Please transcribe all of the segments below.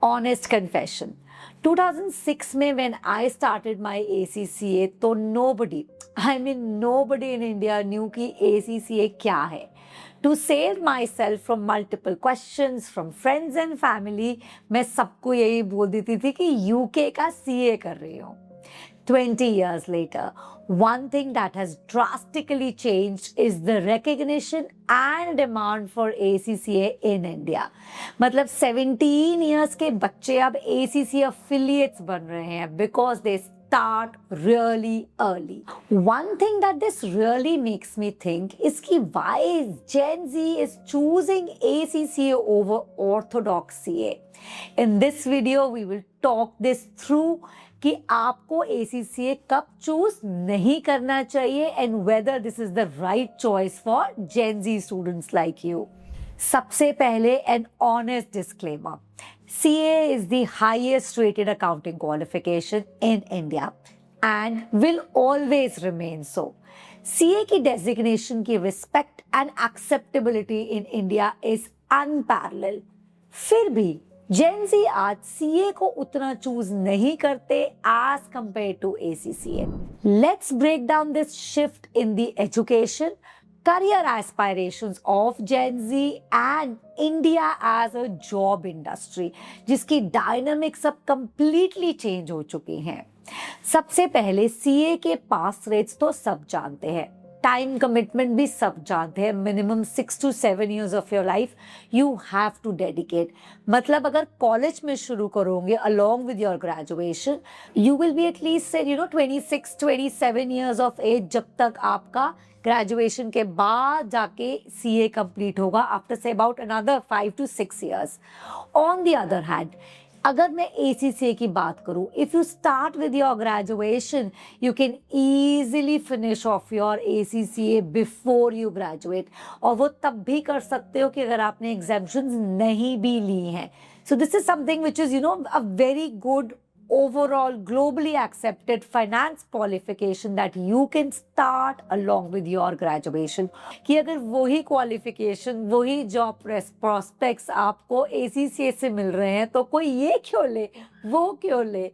Honest confession, 2006 में when I started my ACCA तो nobody in India knew कि ACCA क्या है. To save myself from multiple questions from friends and family, मैं सबको यही बोल देती थी कि UK का CA कर रही हूँ. 20 years later, one thing that has drastically changed is the recognition and demand for ACCA in India. मतलब 17 years के बच्चे अब ACCA affiliates बन रहे हैं because they start really early. One thing that this really makes me think is कि why Gen Z is choosing ACCA over orthodox CA. In this video, we will talk this through कि आपको ACCA कब choose नहीं करना चाहिए and whether this is the right choice for Gen Z students like you. सबसे पहले an honest disclaimer, CA is the highest rated accounting qualification in India and will always remain so. CA की designation की respect and acceptability in India is unparalleled. फिर भी Gen Z आज CA को उतना choose नहीं करते as compared to ACCA. Let's break down this shift in the education, career aspirations of Gen Z and India as a job industry, जिसकी dynamics अब completely change हो चुकी हैं. सबसे पहले CA के पास रेट्स तो सब जानते हैं, टाइम कमिटमेंट भी सब जानते हैं. Minimum 6 to 7 years of your life you have to dedicate. मतलब अगर कॉलेज में शुरू करोगे along with your graduation, you will be at least 26-27 years of age, जब तक आपका ग्रेजुएशन के बाद जाके CA कंप्लीट होगा after say about another 5 to 6 years. On the other hand, अगर मैं ACCA की बात करूं, if you start with your graduation you can easily finish off your ACCA before you graduate. और वो तब भी कर सकते हो कि अगर आपने एग्जाम्पशंस नहीं भी ली हैं. So this is something which is a very good overall globally accepted finance qualification that you can start along with your graduation. कि अगर वही qualification, वही job prospects आपको ACCA से मिल रहे हैं तो कोई ये क्यों ले, वो क्यों ले.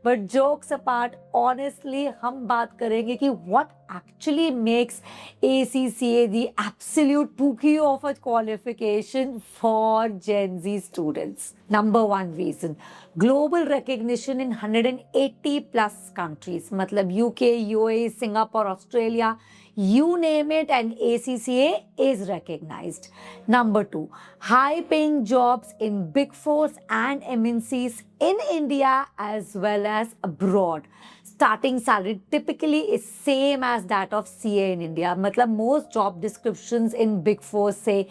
But jokes apart, honestly हम बात करेंगे कि what actually makes ACCA the absolute pookie of a qualification for Gen Z students. Number one reason, global recognition in 180 plus countries. मतलब UK, UAE, Singapore, Australia, you name it, and ACCA is recognized. Number two, high paying jobs in big fours and MNCs in India as well as abroad. Starting salary typically is same as that of CA in India. मतलब most job descriptions in big four say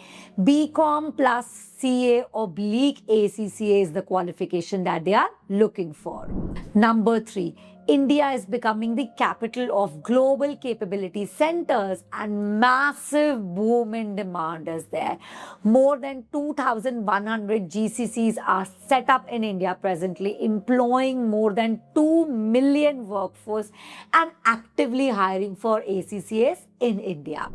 BCom plus CA oblique ACCA is the qualification that they are looking for. Number three, India is becoming the capital of global capability centers and massive boom in demand is there. More than 2,100 GCCs are set up in India presently, employing more than 2 million workforce and actively hiring for ACCAs in India.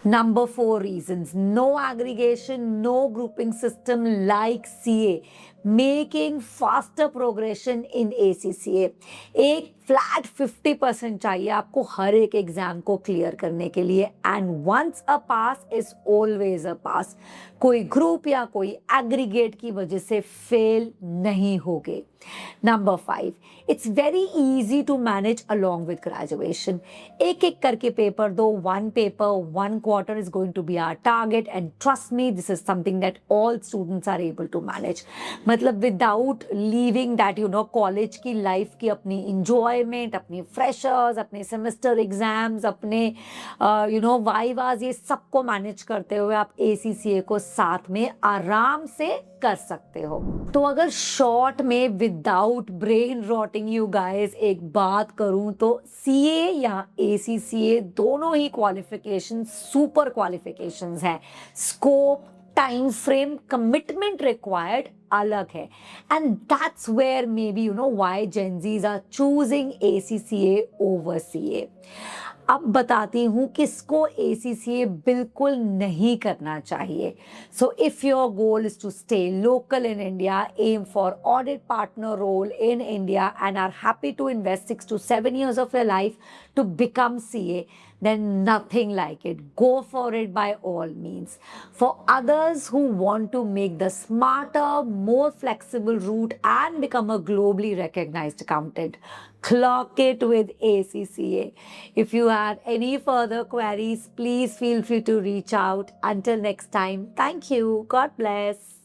Number four reasons, no aggregation, no grouping system like CA, making faster progression in ACCA. एक flat 50% चाहिए आपको हर एक exam को clear करने के लिए, and once a pass is always a pass. कोई group या कोई एग्रीगेट की वजह से फेल नहीं होगे. Number 5, it's very easy to manage along with graduation. एक एक करके पेपर दो, 1 paper 1 quarter is going to be our target, and trust me, this is something that all students are able to manage. मतलब without leaving that college की life की अपनी enjoyment, अपनी freshers, अपने सेमेस्टर एग्जाम्स, अपने vivas, ये सबको manage करते हुए आप ACCA को साथ में आराम से कर सकते हो. तो अगर शॉर्ट में without brain rotting you guys एक बात करूं तो CA या ACCA दोनों ही क्वालिफिकेशन सुपर क्वालिफिकेशंस हैं. Scope, time frame, commitment required अलग है, and that's where maybe why Gen Zs are choosing ACCA over CA. अब बताती हूँ किसको ACCA बिल्कुल नहीं करना चाहिए. So if your goal is to stay local in India, aim for audit partner role in India and are happy to invest 6 to 7 years of your life to become CA, then nothing like it. Go for it by all means. For others who want to make the smarter, more flexible route and become a globally recognized accountant, clock it with ACCA. If you have any further queries, please feel free to reach out. Until next time, thank you. God bless.